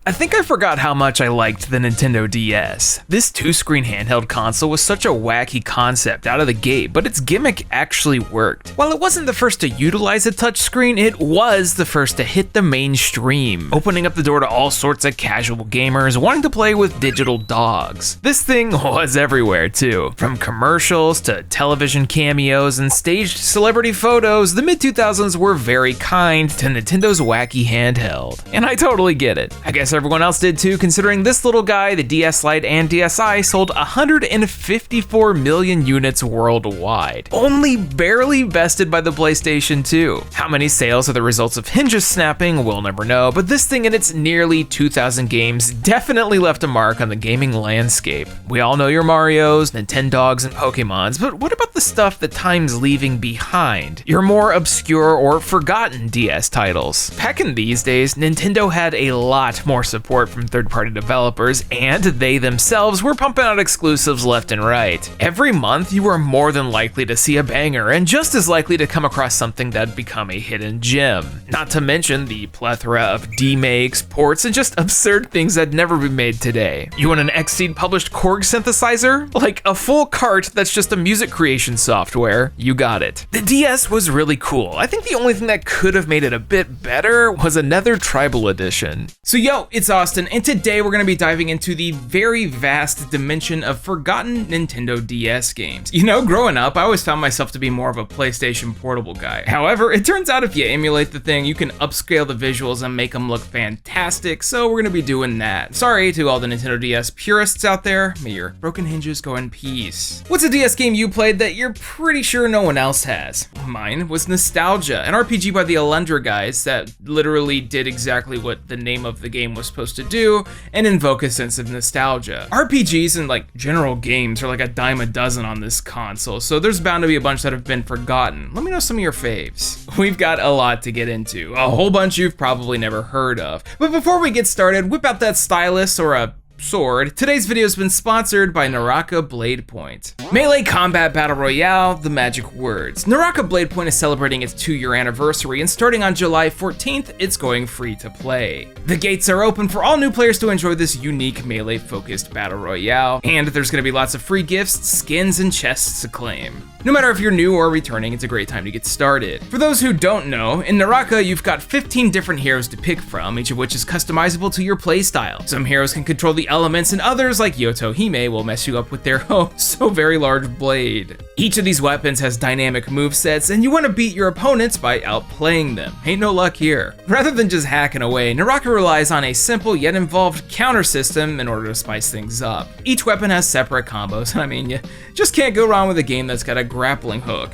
I think I forgot how much I liked the Nintendo DS. This two-screen handheld console was such a wacky concept out of the gate, but its gimmick actually worked. While it wasn't the first to utilize a touchscreen, it was the first to hit the mainstream, opening up the door to all sorts of casual gamers wanting to play with digital dogs. This thing was everywhere too. From commercials to television cameos and staged celebrity photos, the mid-2000s were very kind to Nintendo's wacky handheld. And I totally get it. I guess everyone else did too, considering this little guy, the DS Lite and DSi, sold 154 million units worldwide, only barely bested by the PlayStation 2. How many sales are the results of hinges snapping, we'll never know, but this thing and its nearly 2,000 games definitely left a mark on the gaming landscape. We all know your Marios, Nintendogs, and Pokemons, but what about the stuff that time's leaving behind? Your more obscure or forgotten DS titles. Back in these days, Nintendo had a lot more support from third-party developers, and they themselves were pumping out exclusives left and right. Every month, you were more than likely to see a banger, and just as likely to come across something that'd become a hidden gem. Not to mention the plethora of demakes, ports, and just absurd things that'd never been made today. You want an Xseed published Korg synthesizer? Like a full cart that's just a music creation software? You got it. The DS was really cool. I think the only thing that could have made it a bit better was another tribal edition. So yo, it's Austin, and today we're gonna be diving into the very vast dimension of forgotten Nintendo DS games. You know, growing up, I always found myself to be more of a PlayStation Portable guy. However, it turns out if you emulate the thing, you can upscale the visuals and make them look fantastic, so we're gonna be doing that. Sorry to all the Nintendo DS purists out there, may your broken hinges go in peace. What's a DS game you played that you're pretty sure no one else has? Mine was Nostalgia, an RPG by the Alundra guys that literally did exactly what the name of the game was supposed to do and invoke a sense of nostalgia. RPGs and like general games are like a dime a dozen on this console, so there's bound to be a bunch that have been forgotten. Let me know some of your faves. We've got a lot to get into, a whole bunch you've probably never heard of. But before we get started, whip out that stylus or a sword. Today's video has been sponsored by Naraka Blade Point. Melee Combat Battle Royale, the magic words. Naraka Blade Point is celebrating its 2-year anniversary, and starting on July 14th, it's going free to play. The gates are open for all new players to enjoy this unique melee-focused battle royale, and there's gonna be lots of free gifts, skins, and chests to claim. No matter if you're new or returning, it's a great time to get started. For those who don't know, in Naraka, you've got 15 different heroes to pick from, each of which is customizable to your playstyle. Some heroes can control the elements, and others, like Yoto Hime, will mess you up with their oh so very large blade. Each of these weapons has dynamic movesets, and you want to beat your opponents by outplaying them. Ain't no luck here. Rather than just hacking away, Naraka relies on a simple yet involved counter system in order to spice things up. Each weapon has separate combos, and I mean, you just can't go wrong with a game that's got a grappling hook.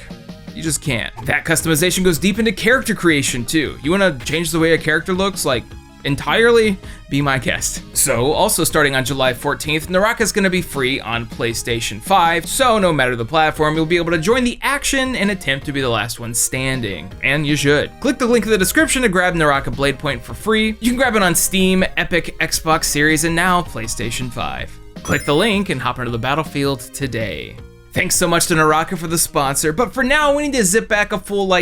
You just can't. That customization goes deep into character creation too. You want to change the way a character looks, like entirely? Be my guest. So, also starting on July 14th, Naraka is going to be free on PlayStation 5, so no matter the platform, you'll be able to join the action and attempt to be the last one standing. And you should. Click the link in the description to grab Naraka Blade Point for free. You can grab it on Steam, Epic, Xbox Series, and now PlayStation 5. Click the link and hop into the battlefield today. Thanks so much to Naraka for the sponsor, but for now, we need to zip back a full,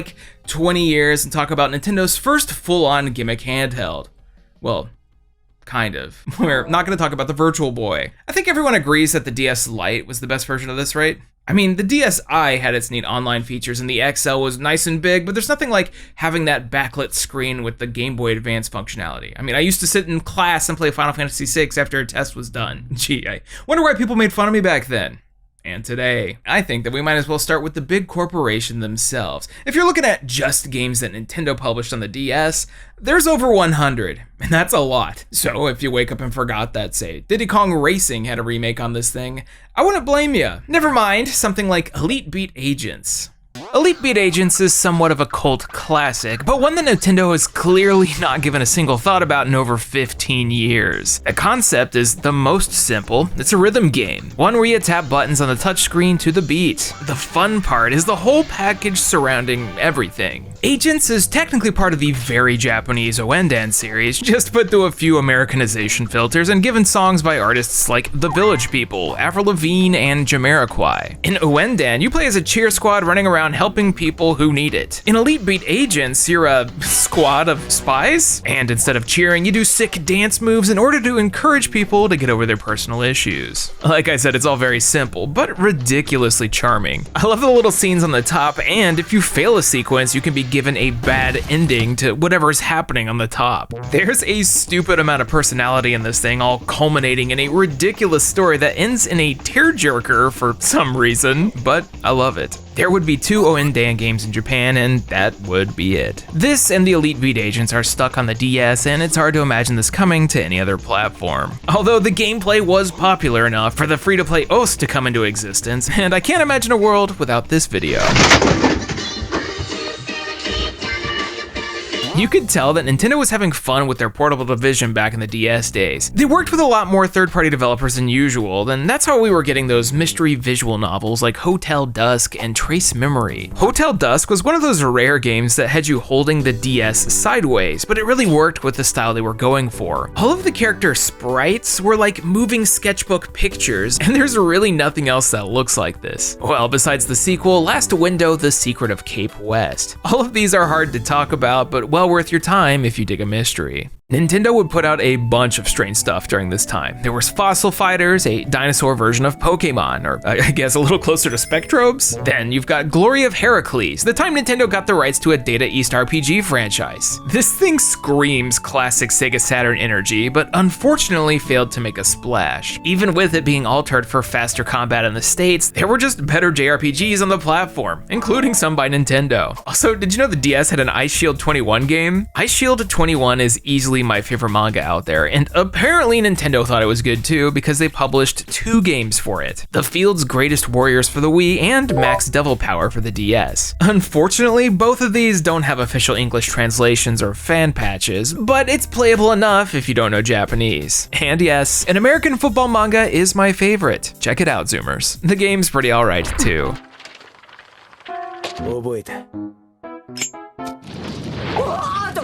20 years and talk about Nintendo's first full-on gimmick handheld. Well, kind of. We're not going to talk about the Virtual Boy. I think everyone agrees that the DS Lite was the best version of this, right? I mean, the DSi had its neat online features, and the XL was nice and big, but there's nothing like having that backlit screen with the Game Boy Advance functionality. I mean, I used to sit in class and play Final Fantasy VI after a test was done. Gee, I wonder why people made fun of me back then. And today, I think that we might as well start with the big corporation themselves. If you're looking at just games that Nintendo published on the DS, there's over 100, and that's a lot. So if you wake up and forgot that, say, Diddy Kong Racing had a remake on this thing, I wouldn't blame you. Never mind something like Elite Beat Agents. Elite Beat Agents is somewhat of a cult classic, but one that Nintendo has clearly not given a single thought about in over 15 years. The concept is the most simple. It's a rhythm game, one where you tap buttons on the touchscreen to the beat. The fun part is the whole package surrounding everything. Agents is technically part of the very Japanese Oendan series, just put through a few Americanization filters and given songs by artists like The Village People, Avril Lavigne, and Jamiroquai. In Oendan, you play as a cheer squad running around around helping people who need it. In Elite Beat Agents, you're a squad of spies, and instead of cheering, you do sick dance moves in order to encourage people to get over their personal issues. Like I said, it's all very simple, but ridiculously charming. I love the little scenes on the top, and if you fail a sequence, you can be given a bad ending to whatever is happening on the top. There's a stupid amount of personality in this thing, all culminating in a ridiculous story that ends in a tearjerker for some reason, but I love it. There would be 2 ONDAN games in Japan, and that would be it. This and the Elite Beat Agents are stuck on the DS, and it's hard to imagine this coming to any other platform. Although the gameplay was popular enough for the free-to-play OS to come into existence, and I can't imagine a world without this video. You could tell that Nintendo was having fun with their portable division back in the DS days. They worked with a lot more third-party developers than usual, and that's how we were getting those mystery visual novels like Hotel Dusk and Trace Memory. Hotel Dusk was one of those rare games that had you holding the DS sideways, but it really worked with the style they were going for. All of the character sprites were like moving sketchbook pictures, and there's really nothing else that looks like this. Well, besides the sequel, Last Window, The Secret of Cape West. All of these are hard to talk about, but well worth your time if you dig a mystery. Nintendo would put out a bunch of strange stuff during this time. There was Fossil Fighters, a dinosaur version of Pokemon, or I guess a little closer to Spectrobes. Then you've got Glory of Heracles, the time Nintendo got the rights to a Data East RPG franchise. This thing screams classic Sega Saturn energy, but unfortunately failed to make a splash. Even with it being altered for faster combat in the States, there were just better JRPGs on the platform, including some by Nintendo. Also, did you know the DS had an Ice Shield 21 game? Ice Shield 21 is easily my favorite manga out there, and apparently Nintendo thought it was good too because they published 2 games for it. The Field's Greatest Warriors for the Wii and Max Devil Power for the DS. Unfortunately, both of these don't have official English translations or fan patches, but it's playable enough if you don't know Japanese. And yes, an American football manga is my favorite. Check it out, Zoomers. The game's pretty alright too.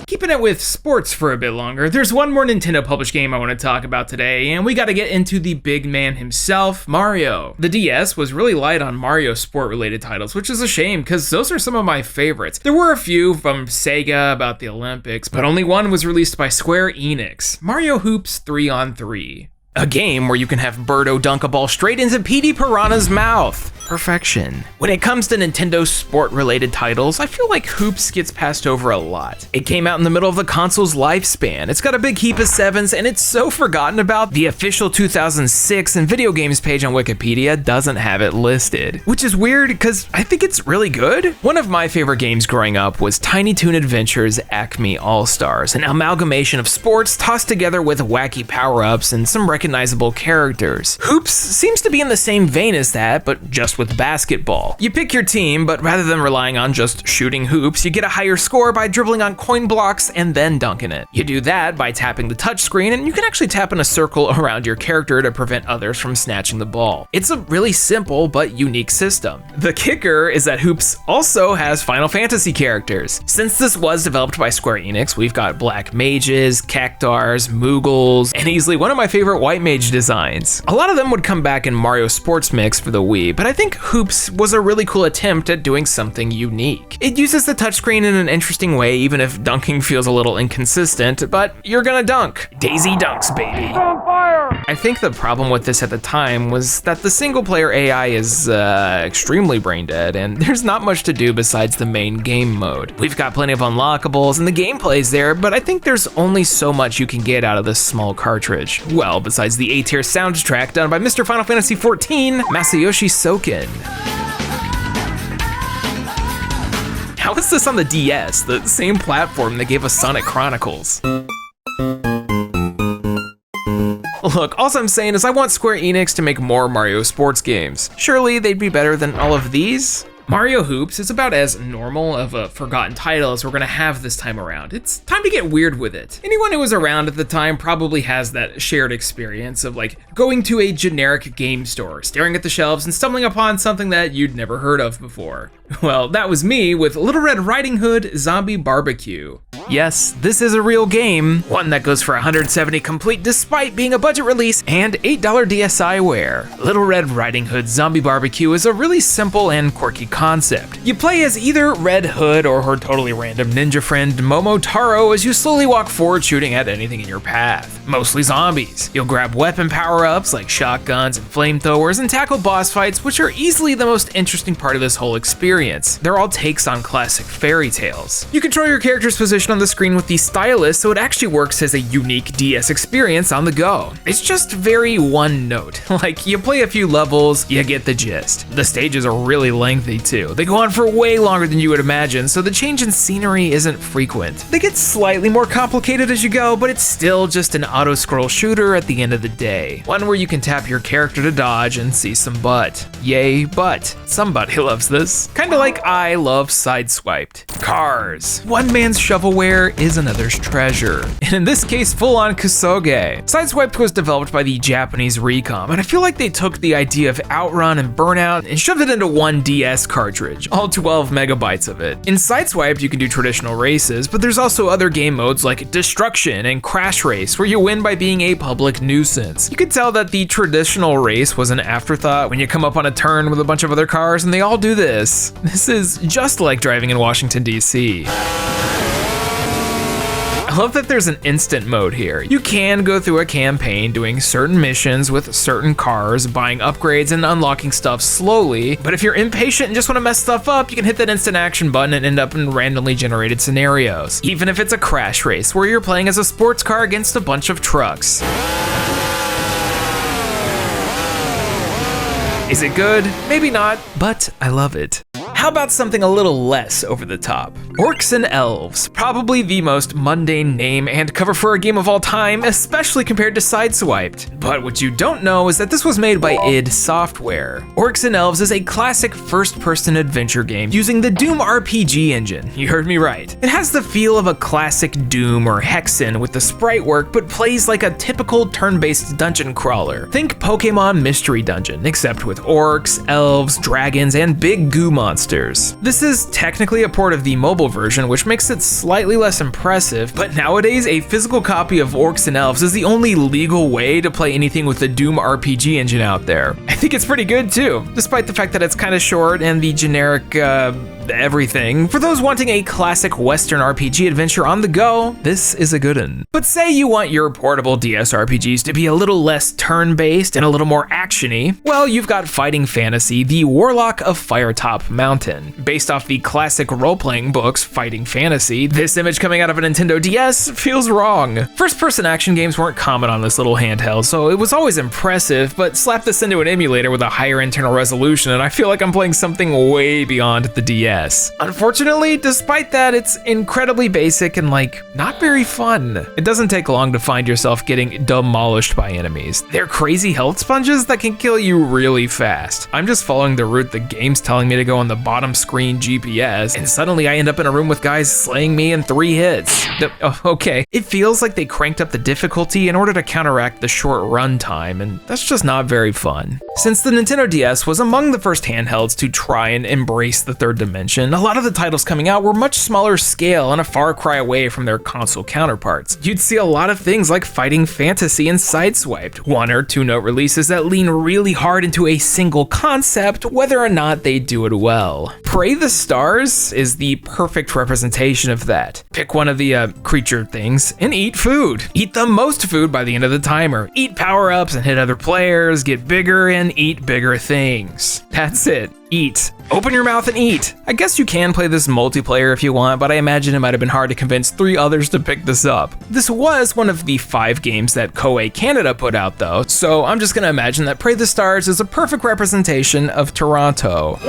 Keeping it with sports for a bit longer, there's one more Nintendo published game I want to talk about today, and we gotta get into the big man himself, Mario. The DS was really light on Mario sport-related titles, which is a shame, because those are some of my favorites. There were a few from Sega about the Olympics, but only one was released by Square Enix, Mario Hoops 3-on-3. A game where you can have Birdo dunk a ball straight into Petey Piranha's mouth. Perfection. When it comes to Nintendo sport-related titles, I feel like Hoops gets passed over a lot. It came out in the middle of the console's lifespan, it's got a big heap of 7s, and it's so forgotten about, the official 2006 and video games page on Wikipedia doesn't have it listed. Which is weird, because I think it's really good. One of my favorite games growing up was Tiny Toon Adventures Acme All-Stars, an amalgamation of sports tossed together with wacky power-ups and some recognizable characters. Hoops seems to be in the same vein as that, but just with basketball. You pick your team, but rather than relying on just shooting hoops, you get a higher score by dribbling on coin blocks and then dunking it. You do that by tapping the touchscreen, and you can actually tap in a circle around your character to prevent others from snatching the ball. It's a really simple but unique system. The kicker is that Hoops also has Final Fantasy characters. Since this was developed by Square Enix, we've got black mages, cactars, moogles, and easily one of my favorite white mage designs. A lot of them would come back in Mario Sports Mix for the Wii, but I think Hoops was a really cool attempt at doing something unique. It uses the touchscreen in an interesting way, even if dunking feels a little inconsistent, but you're gonna dunk. Daisy dunks, baby. I think the problem with this at the time was that the single player AI is extremely brain dead, and there's not much to do besides the main game mode. We've got plenty of unlockables and the gameplay's there, but I think there's only so much you can get out of this small cartridge. Well, besides the A-tier soundtrack done by Mr. Final Fantasy XIV, Masayoshi Soken. How is this on the DS, the same platform that gave us Sonic Chronicles? Look, all I'm saying is I want Square Enix to make more Mario sports games. Surely they'd be better than all of these? Mario Hoops is about as normal of a forgotten title as we're gonna have this time around. It's time to get weird with it. Anyone who was around at the time probably has that shared experience of like going to a generic game store, staring at the shelves and stumbling upon something that you'd never heard of before. Well, that was me with Little Red Riding Hood Zombie Barbecue. Yes, this is a real game, one that goes for $170 complete despite being a budget release and $8 DSiWare. Little Red Riding Hood Zombie Barbecue is a really simple and quirky concept. You play as either Red Hood or her totally random ninja friend Momotaro as you slowly walk forward shooting at anything in your path. Mostly zombies. You'll grab weapon power-ups like shotguns and flamethrowers and tackle boss fights, which are easily the most interesting part of this whole experience. They're all takes on classic fairy tales. You control your character's position on the screen with the stylus, so it actually works as a unique DS experience on the go. It's just very one note. Like, you play a few levels, you get the gist. The stages are really lengthy too. They go on for way longer than you would imagine, so the change in scenery isn't frequent. They get slightly more complicated as you go, but it's still just an auto-scroll shooter at the end of the day. One where you can tap your character to dodge and see some butt. Yay, butt. Somebody loves this. Kinda like I love Sideswiped Cars. One man's shovelware is another's treasure. And in this case, full-on Kusoge. Sideswiped was developed by the Japanese Recom, and I feel like they took the idea of Outrun and Burnout and shoved it into one DS cartridge, all 12 megabytes of it. In Sideswiped, you can do traditional races, but there's also other game modes like Destruction and Crash Race, where you win by being a public nuisance. You could tell that the traditional race was an afterthought when you come up on a turn with a bunch of other cars and they all do this. This is just like driving in Washington, D.C. I love that there's an instant mode here. You can go through a campaign doing certain missions with certain cars, buying upgrades and unlocking stuff slowly, but if you're impatient and just want to mess stuff up, you can hit that instant action button and end up in randomly generated scenarios. Even if it's a crash race where you're playing as a sports car against a bunch of trucks. Is it good? Maybe not, but I love it. How about something a little less over the top? Orcs and Elves, probably the most mundane name and cover for a game of all time, especially compared to Sideswiped. But what you don't know is that this was made by id Software. Orcs and Elves is a classic first-person adventure game using the Doom RPG engine. You heard me right. It has the feel of a classic Doom or Hexen with the sprite work, but plays like a typical turn-based dungeon crawler. Think Pokemon Mystery Dungeon, except with orcs, elves, dragons, and big goo monsters. This is technically a port of the mobile version, which makes it slightly less impressive, but nowadays a physical copy of Orcs and Elves is the only legal way to play anything with the Doom RPG engine out there. I think it's pretty good too, despite the fact that it's kind of short and the generic, everything. For those wanting a classic Western RPG adventure on the go, this is a good one. But say you want your portable DS RPGs to be a little less turn-based and a little more action-y, well, you've got Fighting Fantasy, the Warlock of Firetop Mountain. Based off the classic role-playing books Fighting Fantasy, this image coming out of a Nintendo DS feels wrong. First-person action games weren't common on this little handheld, so it was always impressive, but slap this into an emulator with a higher internal resolution and I feel like I'm playing something way beyond the DS. Unfortunately, despite that, it's incredibly basic and not very fun. It doesn't take long to find yourself getting demolished by enemies. They're crazy health sponges that can kill you really fast. I'm just following the route the game's telling me to go on the bottom screen GPS, and suddenly I end up in a room with guys slaying me in 3 hits. Okay, it feels like they cranked up the difficulty in order to counteract the short run time, and that's just not very fun. Since the Nintendo DS was among the first handhelds to try and embrace the third dimension, a lot of the titles coming out were much smaller scale and a far cry away from their console counterparts. You'd see a lot of things like Fighting Fantasy and Sideswiped, 1 or 2 note releases that lean really hard into a single concept, whether or not they do it well. Pray the Stars is the perfect representation of that. Pick one of the creature things and eat food. Eat the most food by the end of the timer. Eat power-ups and hit other players, get bigger and eat bigger things. That's it. Eat. Open your mouth and eat. I guess you can play this multiplayer if you want, but I imagine it might have been hard to convince 3 others to pick this up. This was one of the 5 games that Koei Canada put out though, so I'm just gonna imagine that Pray the Stars is a perfect representation of Toronto.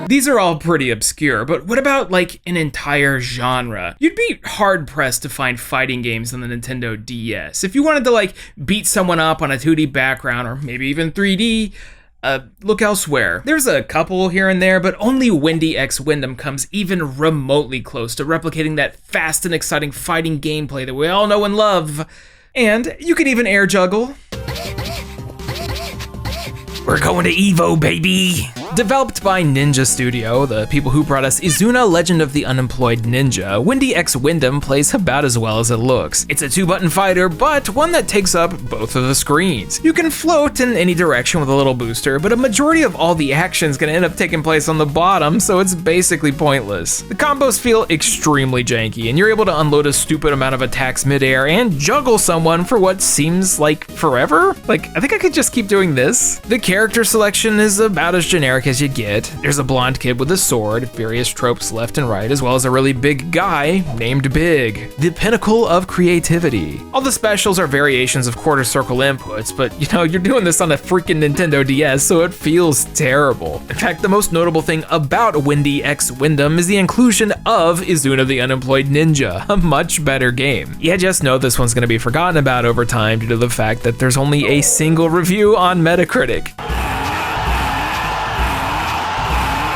These are all pretty obscure, but what about an entire genre? You'd be hard pressed to find fighting games on the Nintendo DS. If you wanted to beat someone up on a 2D background or maybe even 3D, look elsewhere. There's a couple here and there, but only Windy X Windom comes even remotely close to replicating that fast and exciting fighting gameplay that we all know and love. And you can even air juggle. We're going to Evo, baby! Developed by Ninja Studio, the people who brought us Izuna Legend of the Unemployed Ninja, Wendy X Windom plays about as well as it looks. It's a 2-button fighter, but one that takes up both of the screens. You can float in any direction with a little booster, but a majority of all the action is going to end up taking place on the bottom, so it's basically pointless. The combos feel extremely janky, and you're able to unload a stupid amount of attacks midair and juggle someone for what seems like forever? Like, I think I could just keep doing this. The character selection is about as generic as you get. There's a blonde kid with a sword, various tropes left and right, as well as a really big guy named Big, the pinnacle of creativity. All the specials are variations of quarter circle inputs, but you know, you're doing this on a freaking Nintendo DS, so it feels terrible. In fact, the most notable thing about Wendy X Windom is the inclusion of Izuna the Unemployed Ninja, a much better game. Yeah, just know this one's gonna be forgotten about over time due to the fact that there's only a single review on Metacritic.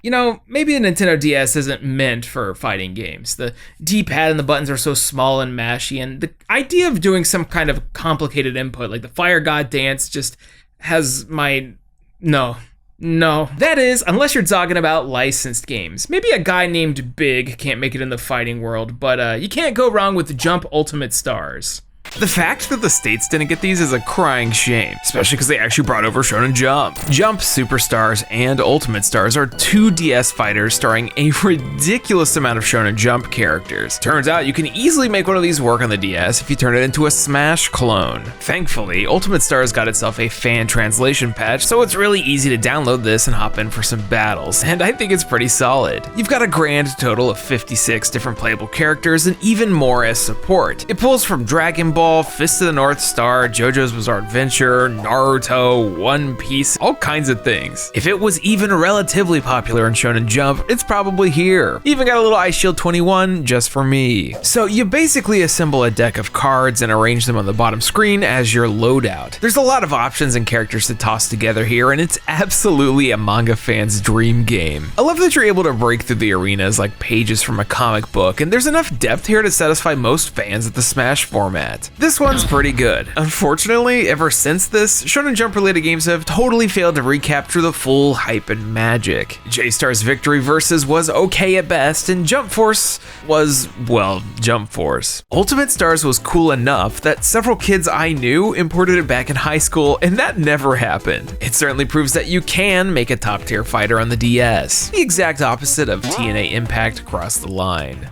You know, maybe a Nintendo DS isn't meant for fighting games. The D-pad and the buttons are so small and mashy, and the idea of doing some kind of complicated input like the Fire God dance just has my... No. That is, unless you're talking about licensed games. Maybe a guy named Big can't make it in the fighting world, but you can't go wrong with Jump Ultimate Stars. The fact that the States didn't get these is a crying shame, especially because they actually brought over Shonen Jump. Jump Superstars and Ultimate Stars are 2 DS fighters starring a ridiculous amount of Shonen Jump characters. Turns out you can easily make one of these work on the DS if you turn it into a Smash clone. Thankfully, Ultimate Stars got itself a fan translation patch, so it's really easy to download this and hop in for some battles, and I think it's pretty solid. You've got a grand total of 56 different playable characters and even more as support. It pulls from Dragon Ball, Fist of the North Star, JoJo's Bizarre Adventure, Naruto, One Piece, all kinds of things. If it was even relatively popular in Shonen Jump, it's probably here. Even got a little Ice Shield 21 just for me. So you basically assemble a deck of cards and arrange them on the bottom screen as your loadout. There's a lot of options and characters to toss together here, and it's absolutely a manga fan's dream game. I love that you're able to break through the arenas like pages from a comic book, and there's enough depth here to satisfy most fans of the Smash format. This one's pretty good. Unfortunately, ever since this, Shonen Jump related games have totally failed to recapture the full hype and magic. J-Star's Victory Versus was okay at best, and Jump Force was, well, Jump Force. Ultimate Stars was cool enough that several kids I knew imported it back in high school, and that never happened. It certainly proves that you can make a top tier fighter on the DS. The exact opposite of TNA Impact across the line.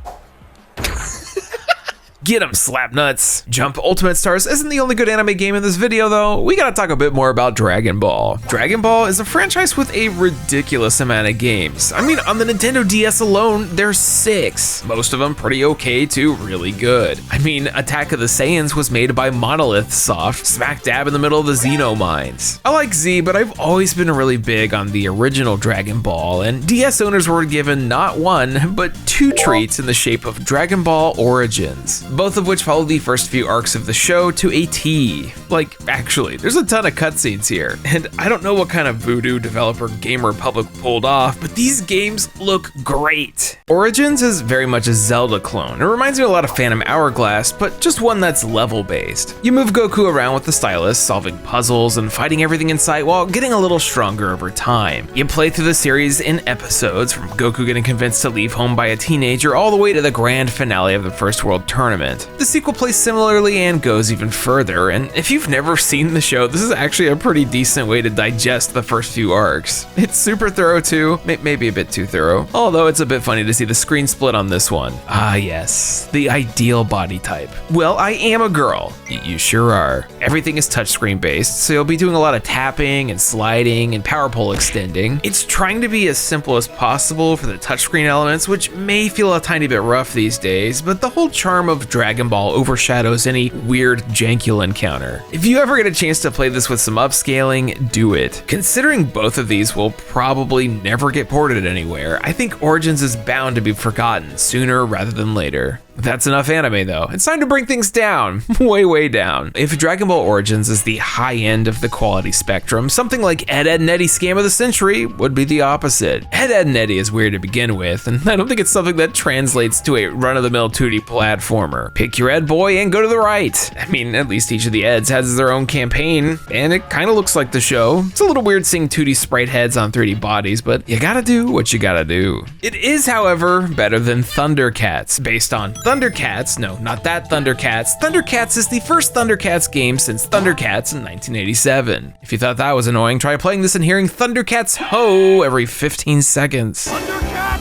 Get 'em, Slapnuts! Jump Ultimate Stars isn't the only good anime game in this video though. We gotta talk a bit more about Dragon Ball. Dragon Ball is a franchise with a ridiculous amount of games. I mean, on the Nintendo DS alone, there's 6. Most of them pretty okay to really good. I mean, Attack of the Saiyans was made by Monolith Soft, smack dab in the middle of the Xeno mines. I like Z, but I've always been really big on the original Dragon Ball, and DS owners were given not 1, but 2 treats in the shape of Dragon Ball Origins, both of which follow the first few arcs of the show to a T. Like, actually, there's a ton of cutscenes here, and I don't know what kind of voodoo developer Game Republic pulled off, but these games look great. Origins is very much a Zelda clone. It reminds me a lot of Phantom Hourglass, but just one that's level-based. You move Goku around with the stylus, solving puzzles and fighting everything in sight while getting a little stronger over time. You play through the series in episodes, from Goku getting convinced to leave home by a teenager all the way to the grand finale of the First World Tournament. The sequel plays similarly and goes even further, and if you've never seen the show, this is actually a pretty decent way to digest the first few arcs. It's super thorough too, maybe a bit too thorough, although it's a bit funny to see the screen split on this one. Ah yes, the ideal body type. Well, I am a girl. You sure are. Everything is touchscreen based, so you'll be doing a lot of tapping and sliding and power pole extending. It's trying to be as simple as possible for the touchscreen elements, which may feel a tiny bit rough these days, but the whole charm of Dragon Ball overshadows any weird jank you'll encounter. If you ever get a chance to play this with some upscaling, do it. Considering both of these will probably never get ported anywhere, I think Origins is bound to be forgotten sooner rather than later. That's enough anime though. It's time to bring things down, way down. If Dragon Ball Origins is the high end of the quality spectrum, something like Ed, Edd n Eddy Scam of the Century would be the opposite. Ed, Edd n Eddy is weird to begin with, and I don't think it's something that translates to a run-of-the-mill 2D platformer. Pick your Ed boy and go to the right. I mean, at least each of the Eds has their own campaign, and it kind of looks like the show. It's a little weird seeing 2D sprite heads on 3D bodies, but you gotta do what you gotta do. It is, however, better than Thundercats, based on Thundercats. No, not that Thundercats. Thundercats is the first Thundercats game since Thundercats in 1987. If you thought that was annoying, try playing this and hearing Thundercats ho every 15 seconds. Thundercats!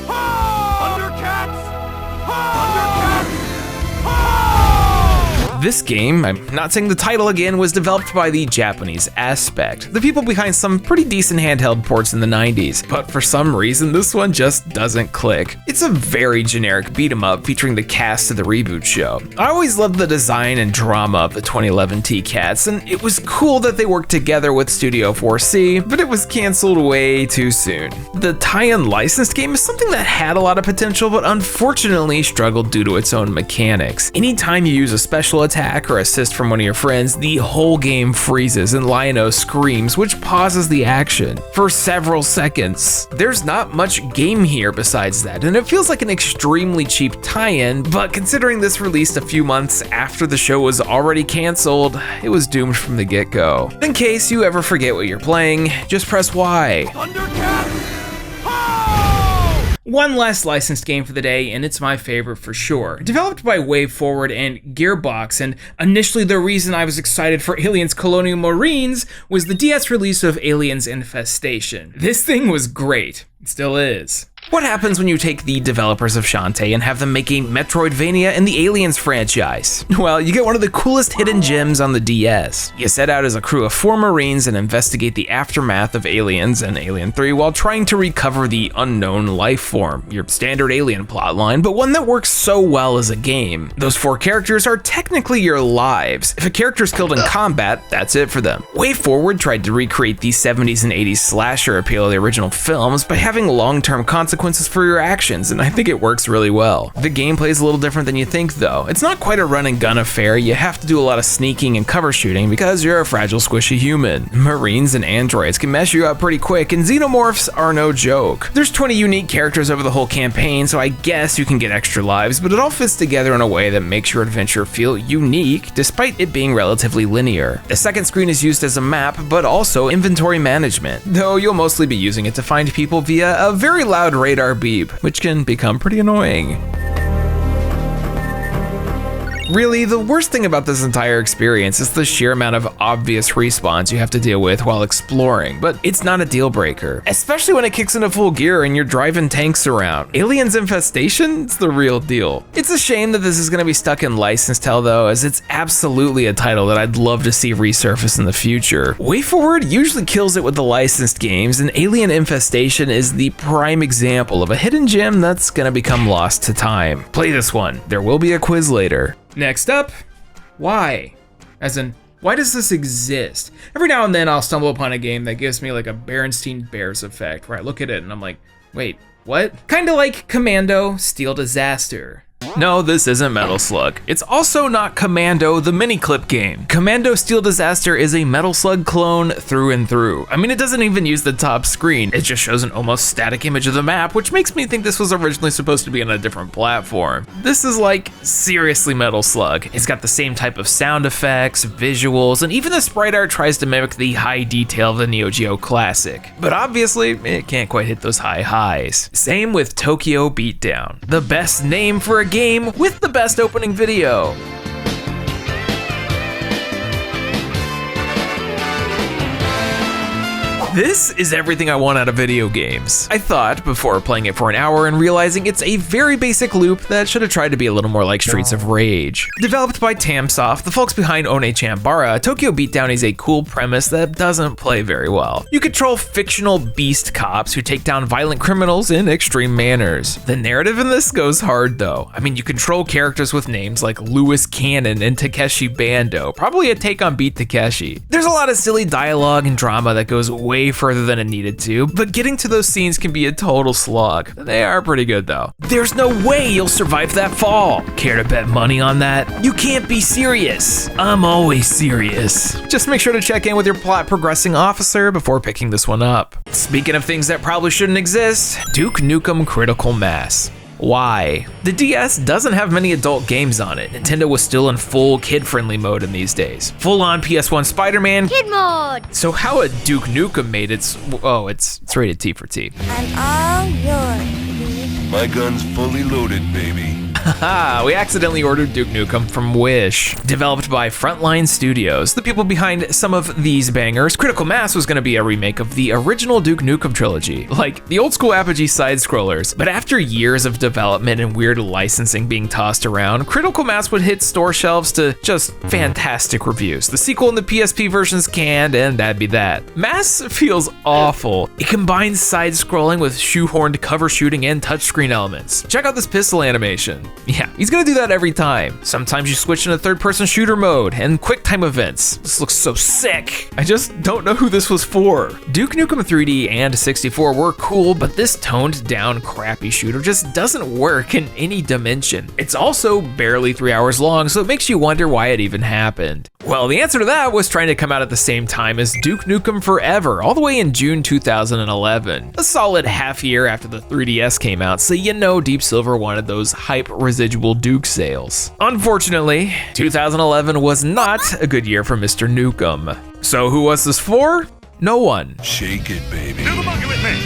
Ho! Thundercats! Ho! Thundercats! Ho! This game, I'm not saying the title again, was developed by the Japanese Aspect, the people behind some pretty decent handheld ports in the 90s, but for some reason this one just doesn't click. It's a very generic beat 'em up featuring the cast of the reboot show. I always loved the design and drama of the 2011 T-Cats, and it was cool that they worked together with Studio 4C, but it was canceled way too soon. The tie-in licensed game is something that had a lot of potential, but unfortunately struggled due to its own mechanics. Anytime you use a special attack or assist from one of your friends, the whole game freezes and Lion-O screams, which pauses the action for several seconds. There's not much game here besides that, and it feels like an extremely cheap tie-in, but considering this released a few months after the show was already canceled, it was doomed from the get-go. In case you ever forget what you're playing, just press Y. Thundercats! Ho! One last licensed game for the day, and it's my favorite for sure. Developed by WayForward and Gearbox, and initially the reason I was excited for Aliens Colonial Marines was the DS release of Aliens Infestation. This thing was great. It still is. What happens when you take the developers of Shantae and have them make a Metroidvania in the Aliens franchise? Well, you get one of the coolest hidden gems on the DS. You set out as a crew of 4 Marines and investigate the aftermath of Aliens and Alien 3 while trying to recover the unknown life form. Your standard Alien plotline, but one that works so well as a game. Those 4 characters are technically your lives. If a character's killed in combat, that's it for them. WayForward tried to recreate the 70s and 80s slasher appeal of the original films by having long-term consequences for your actions, and I think it works really well. The gameplay is a little different than you think though. It's not quite a run and gun affair. You have to do a lot of sneaking and cover shooting because you're a fragile, squishy human. Marines and androids can mess you up pretty quick, and xenomorphs are no joke. There's 20 unique characters over the whole campaign, so I guess you can get extra lives, but it all fits together in a way that makes your adventure feel unique despite it being relatively linear. The second screen is used as a map, but also inventory management, though you'll mostly be using it to find people via a very loud radar beep, which can become pretty annoying. Really, the worst thing about this entire experience is the sheer amount of obvious respawns you have to deal with while exploring, but it's not a deal breaker, especially when it kicks into full gear and you're driving tanks around. Aliens Infestation? It's the real deal. It's a shame that this is going to be stuck in licensed hell though, as it's absolutely a title that I'd love to see resurface in the future. WayForward usually kills it with the licensed games, and Alien Infestation is the prime example of a hidden gem that's going to become lost to time. Play this one. There will be a quiz later. Next up, why? As in, why does this exist? Every now and then I'll stumble upon a game that gives me like a Berenstein Bears effect, where I look at it and I'm like, wait, what? Kinda like Commando Steel Disaster. No, this isn't Metal Slug. It's also not Commando, the mini-clip game. Commando Steel Disaster is a Metal Slug clone through and through. I mean, it doesn't even use the top screen. It just shows an almost static image of the map, which makes me think this was originally supposed to be on a different platform. This is like seriously Metal Slug. It's got the same type of sound effects, visuals, and even the sprite art tries to mimic the high detail of the Neo Geo classic. But obviously, it can't quite hit those high highs. Same with Tokyo Beatdown. The best name for a game with the best opening video. This is everything I want out of video games. I thought before playing it for an hour and realizing it's a very basic loop that should have tried to be a little more like Streets of Rage. Developed by Tamsoft, the folks behind One-Chanbara, Tokyo Beatdown is a cool premise that doesn't play very well. You control fictional beast cops who take down violent criminals in extreme manners. The narrative in this goes hard though. I mean, you control characters with names like Lewis Cannon and Takeshi Bando, probably a take on Beat Takeshi. There's a lot of silly dialogue and drama that goes way way further than it needed to, but getting to those scenes can be a total slog. They are pretty good though. There's no way you'll survive that fall. Care to bet money on that? You can't be serious. I'm always serious. Just make sure to check in with your plot progressing officer before picking this one up. Speaking of things that probably shouldn't exist, Duke Nukem Critical Mass. Why? The DS doesn't have many adult games on it. Nintendo was still in full kid-friendly mode in these days. Full-on PS1 Spider-Man. Kid mode! So how a Duke Nukem made its, oh, it's rated T for T. I'm all yours. My gun's fully loaded, baby. Haha, we accidentally ordered Duke Nukem from Wish. Developed by Frontline Studios, the people behind some of these bangers, Critical Mass was gonna be a remake of the original Duke Nukem trilogy, like the old school Apogee side-scrollers. But after years of development and weird licensing being tossed around, Critical Mass would hit store shelves to just fantastic reviews. The sequel and the PSP versions canned, and that'd be that. Mass feels awful. It combines side-scrolling with shoehorned cover shooting and touchscreen elements. Check out this pistol animation. Yeah, he's gonna do that every time. Sometimes you switch into third-person shooter mode and QuickTime events. This looks so sick. I just don't know who this was for. Duke Nukem 3D and 64 were cool, but this toned down crappy shooter just doesn't work in any dimension. It's also barely 3 hours long, so it makes you wonder why it even happened. Well, the answer to that was trying to come out at the same time as Duke Nukem Forever, all the way in June 2011. A solid half year after the 3DS came out, so you know Deep Silver wanted those hype residual Duke sales. Unfortunately, 2011 was not a good year for Mr. Nukem. So who was this for? No one. Shake it, baby. Do the monkey with me.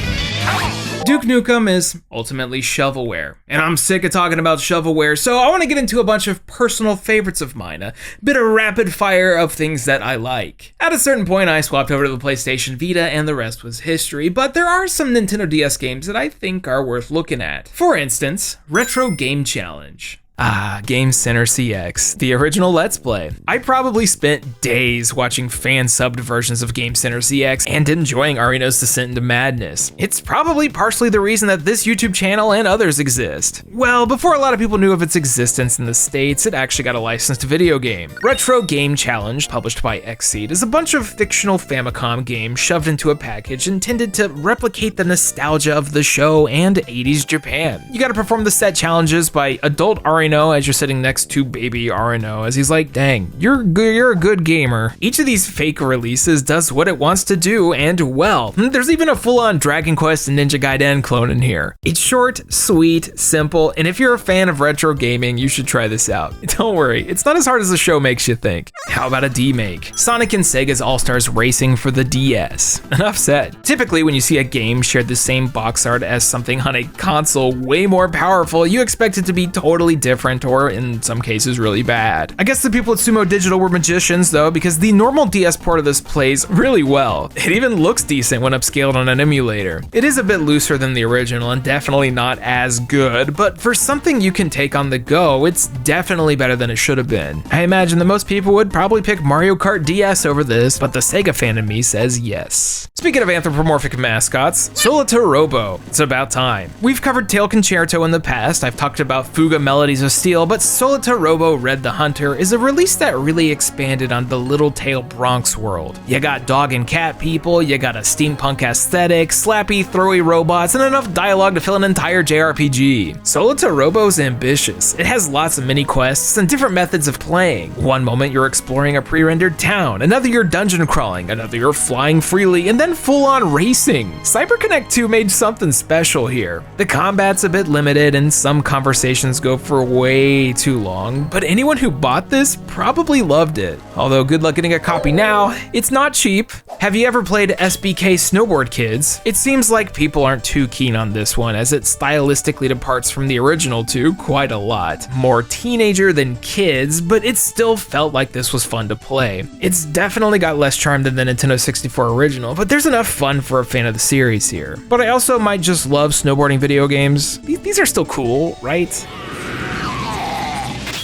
Come on. Duke Nukem is ultimately shovelware, and I'm sick of talking about shovelware, so I want to get into a bunch of personal favorites of mine, a bit of rapid fire of things that I like. At a certain point, I swapped over to the PlayStation Vita, and the rest was history, but there are some Nintendo DS games that I think are worth looking at. For instance, Retro Game Challenge. Ah, Game Center CX, the original Let's Play. I probably spent days watching fan-subbed versions of Game Center CX and enjoying Arino's descent into madness. It's probably partially the reason that this YouTube channel and others exist. Well, before a lot of people knew of its existence in the States, it actually got a licensed video game. Retro Game Challenge, published by Xseed, is a bunch of fictional Famicom games shoved into a package intended to replicate the nostalgia of the show and 80s Japan. You gotta perform the set challenges by adult Arino as you're sitting next to baby Arino, as he's like, dang, you're a good gamer. Each of these fake releases does what it wants to do, and well. There's even a full-on Dragon Quest and Ninja Gaiden clone in here. It's short, sweet, simple, and if you're a fan of retro gaming, you should try this out. Don't worry, it's not as hard as the show makes you think. How about a D-make? Sonic and Sega's All-Stars Racing for the DS. Enough said. Typically, when you see a game share the same box art as something on a console way more powerful, you expect it to be totally different, or in some cases really bad. I guess the people at Sumo Digital were magicians though, because the normal DS port of this plays really well. It even looks decent when upscaled on an emulator. It is a bit looser than the original and definitely not as good, but for something you can take on the go, it's definitely better than it should have been. I imagine that most people would probably pick Mario Kart DS over this, but the Sega fan in me says yes. Speaking of anthropomorphic mascots, Solitarobo. It's about time. We've covered Tail Concerto in the past, I've talked about Fuga Melodies of Steel, but Solitarobo Red the Hunter is a release that really expanded on the Little Tail Bronx world. You got dog and cat people, you got a steampunk aesthetic, slappy, throwy robots, and enough dialogue to fill an entire JRPG. Solitarobo's ambitious. It has lots of mini quests and different methods of playing. One moment you're exploring a pre-rendered town, another you're dungeon crawling, another you're flying freely, and then full-on racing. CyberConnect 2 made something special here. The combat's a bit limited and some conversations go for way too long, but anyone who bought this probably loved it. Although good luck getting a copy now, it's not cheap. Have you ever played SBK Snowboard Kids? It seems like people aren't too keen on this one, as it stylistically departs from the original two quite a lot. More teenager than kids, but it still felt like this was fun to play. It's definitely got less charm than the Nintendo 64 original, but there's enough fun for a fan of the series here. But I also might just love snowboarding video games. These are still cool, right?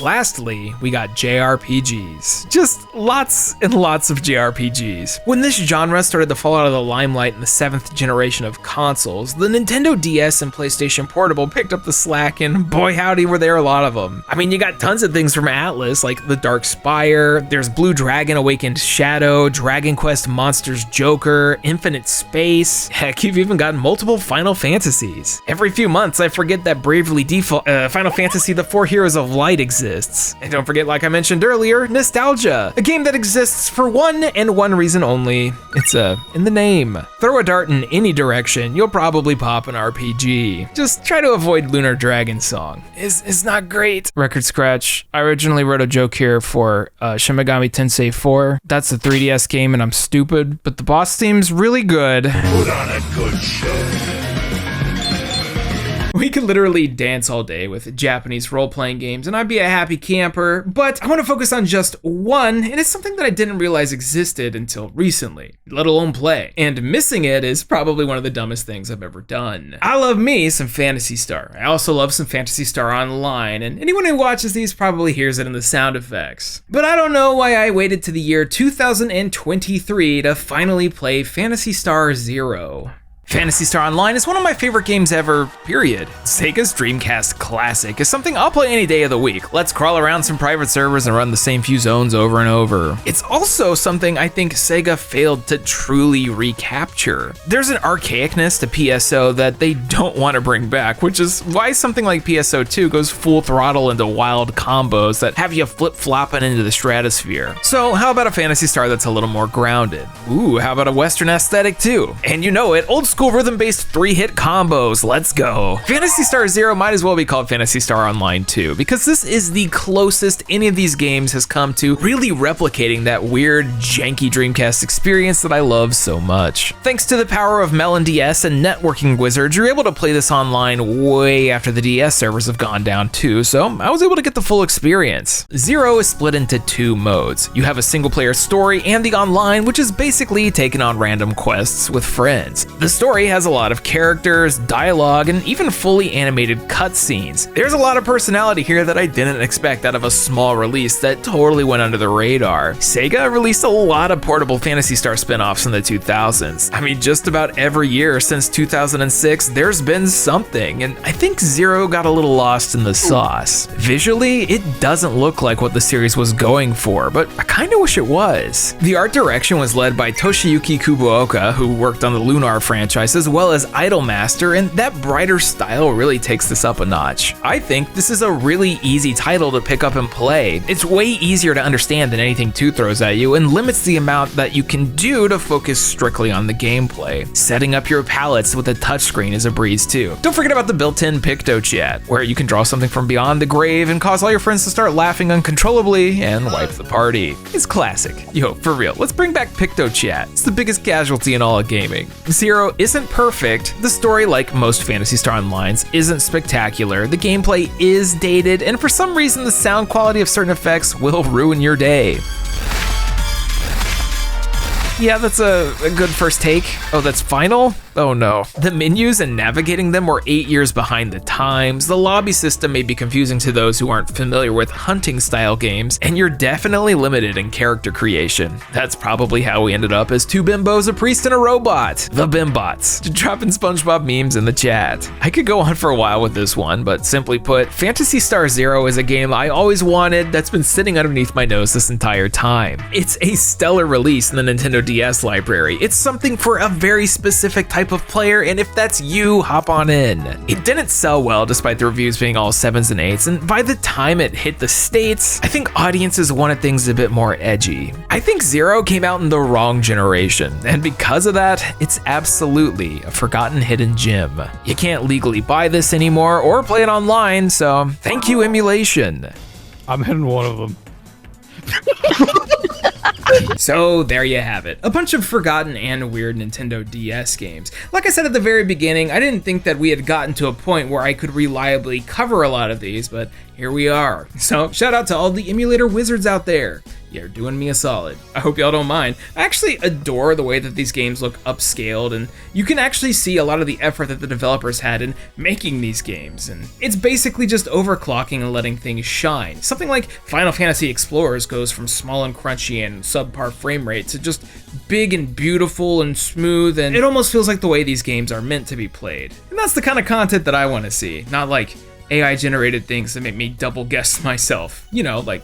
lastly, we got JRPGs. Just lots and lots of JRPGs. When this genre started to fall out of the limelight in the 7th generation of consoles, the Nintendo DS and PlayStation Portable picked up the slack, and boy howdy were there a lot of them. I mean, you got tons of things from Atlas, like The Dark Spire, there's Blue Dragon Awakened Shadow, Dragon Quest Monsters Joker, Infinite Space, heck, you've even gotten multiple Final Fantasies. Every few months, I forget that Bravely Default Final Fantasy The Four Heroes of Light exists. And don't forget, like I mentioned earlier, Nostalgia, a game that exists for one and one reason only. It's in the name. Throw a dart in any direction, you'll probably pop an RPG. Just try to avoid Lunar Dragon Song. It's not great. Record scratch. I originally wrote a joke here for Shin Megami Tensei 4. That's a 3DS game and I'm stupid, but the boss theme's really good. Put on a good show. We could literally dance all day with Japanese role-playing games and I'd be a happy camper, but I want to focus on just one, and it's something that I didn't realize existed until recently, let alone play. And missing it is probably one of the dumbest things I've ever done. I love me some Phantasy Star. I also love some Phantasy Star Online, and anyone who watches these probably hears it in the sound effects. But I don't know why I waited to the year 2023 to finally play Phantasy Star Zero. Phantasy Star Online is one of my favorite games ever, period. Sega's Dreamcast classic is something I'll play any day of the week. Let's crawl around some private servers and run the same few zones over and over. It's also something I think Sega failed to truly recapture. There's an archaicness to PSO that they don't want to bring back, which is why something like PSO 2 goes full throttle into wild combos that have you flip-flopping into the stratosphere. So how about a Phantasy Star that's a little more grounded? Ooh, how about a Western aesthetic too? And you know it, old school rhythm-based 3-hit combos, let's go. Phantasy Star Zero might as well be called Phantasy Star Online 2, because this is the closest any of these games has come to really replicating that weird, janky Dreamcast experience that I love so much. Thanks to the power of Melon DS and networking wizards, you're able to play this online way after the DS servers have gone down too, so I was able to get the full experience. Zero is split into 2 modes. You have a single-player story and the online, which is basically taking on random quests with friends. The story has a lot of characters, dialogue, and even fully animated cutscenes. There's a lot of personality here that I didn't expect out of a small release that totally went under the radar. Sega released a lot of portable Phantasy Star spin-offs in the 2000s. I mean, just about every year since 2006, there's been something, and I think Zero got a little lost in the sauce. Visually, it doesn't look like what the series was going for, but I kinda wish it was. The art direction was led by Toshiyuki Kubooka, who worked on the Lunar franchise, as well as Idolmaster, and that brighter style really takes this up a notch. I think this is a really easy title to pick up and play. It's way easier to understand than anything 2 throws at you, and limits the amount that you can do to focus strictly on the gameplay. Setting up your palettes with a touchscreen is a breeze too. Don't forget about the built-in Picto Chat, where you can draw something from beyond the grave and cause all your friends to start laughing uncontrollably and wipe the party. It's classic. Yo, for real, let's bring back Picto Chat. It's the biggest casualty in all of gaming. Zero isn't perfect. The story, like most Phantasy Star Onlines, isn't spectacular. The gameplay is dated, and for some reason the sound quality of certain effects will ruin your day. Yeah, that's a good first take. Oh, that's final? Oh no. The menus and navigating them were 8 years behind the times. The lobby system may be confusing to those who aren't familiar with hunting style games, and you're definitely limited in character creation. That's probably how we ended up as 2 bimbos, a priest, and a robot. The Bimbots. Dropping SpongeBob memes in the chat. I could go on for a while with this one, but simply put, Phantasy Star Zero is a game I always wanted that's been sitting underneath my nose this entire time. It's a stellar release in the Nintendo DS library. It's something for a very specific type of player, and if that's you, hop on in. It didn't sell well despite the reviews being all 7s and 8s, and by the time it hit the States, I think audiences wanted things a bit more edgy. I think Zero came out in the wrong generation, and because of that, it's absolutely a forgotten hidden gem. You can't legally buy this anymore or play it online, so thank you, emulation. I'm hitting one of them. So there you have it, a bunch of forgotten and weird Nintendo DS games. Like I said at the very beginning, I didn't think that we had gotten to a point where I could reliably cover a lot of these, but here we are. So shout out to all the emulator wizards out there. You're doing me a solid. I hope y'all don't mind. I actually adore the way that these games look upscaled, and you can actually see a lot of the effort that the developers had in making these games. And it's basically just overclocking and letting things shine. Something like Final Fantasy Explorers goes from small and crunchy and subpar frame rate to just big and beautiful and smooth, and it almost feels like the way these games are meant to be played. And that's the kind of content that I want to see, not like AI generated things that make me double guess myself. You know, like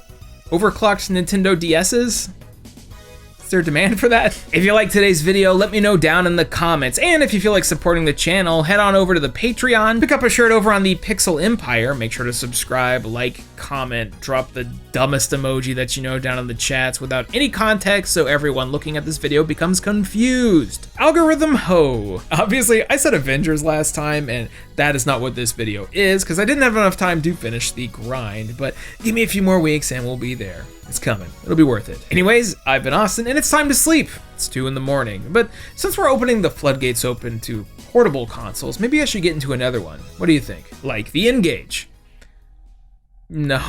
overclocked Nintendo DS's? Is there demand for that? If you like today's video, let me know down in the comments. And if you feel like supporting the channel, head on over to the Patreon, pick up a shirt over on the Pixel Empire, make sure to subscribe, like, comment, drop the dumbest emoji that you know down in the chats without any context so everyone looking at this video becomes confused. Algorithm ho. Obviously, I said Avengers last time, and that is not what this video is, because I didn't have enough time to finish the grind, but give me a few more weeks and we'll be there. It's coming. It'll be worth it. Anyways, I've been Austin, and it's time to sleep. It's 2 in the morning, but since we're opening the floodgates open to portable consoles, maybe I should get into another one. What do you think? Like the N-Gage? No.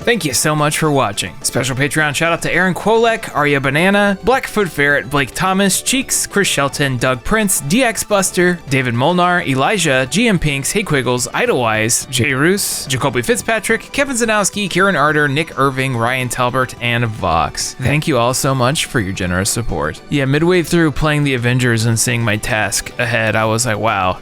Thank you so much for watching. Special Patreon shout out to Aaron Kwolek, Arya Banana, Blackfoot Ferret, Blake Thomas, Cheeks, Chris Shelton, Doug Prince, DX Buster, David Molnar, Elijah, GM Pinks, Hey Quiggles, Idlewise, Jay Roos, Jacoby Fitzpatrick, Kevin Zanowski, Kieran Arter, Nick Irving, Ryan Talbert, and Vox. Thank you all so much for your generous support. Yeah, midway through playing the Avengers and seeing my task ahead, I was like, wow,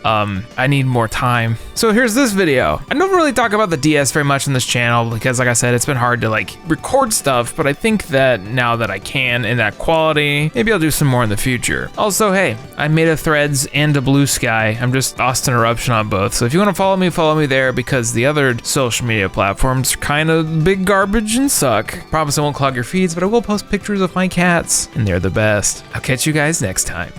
I need more time. So here's this video. I don't really talk about the DS very much on this channel because, like I said, it's been hard to like record stuff, but I think that now that I can in that quality, maybe I'll do some more in the future. Also, hey, I made a Threads and a Blue Sky. I'm just Austin Eruption on both. So if you want to follow me there, because the other social media platforms are kind of big garbage and suck. Promise I won't clog your feeds, but I will post pictures of my cats, and they're the best. I'll catch you guys next time.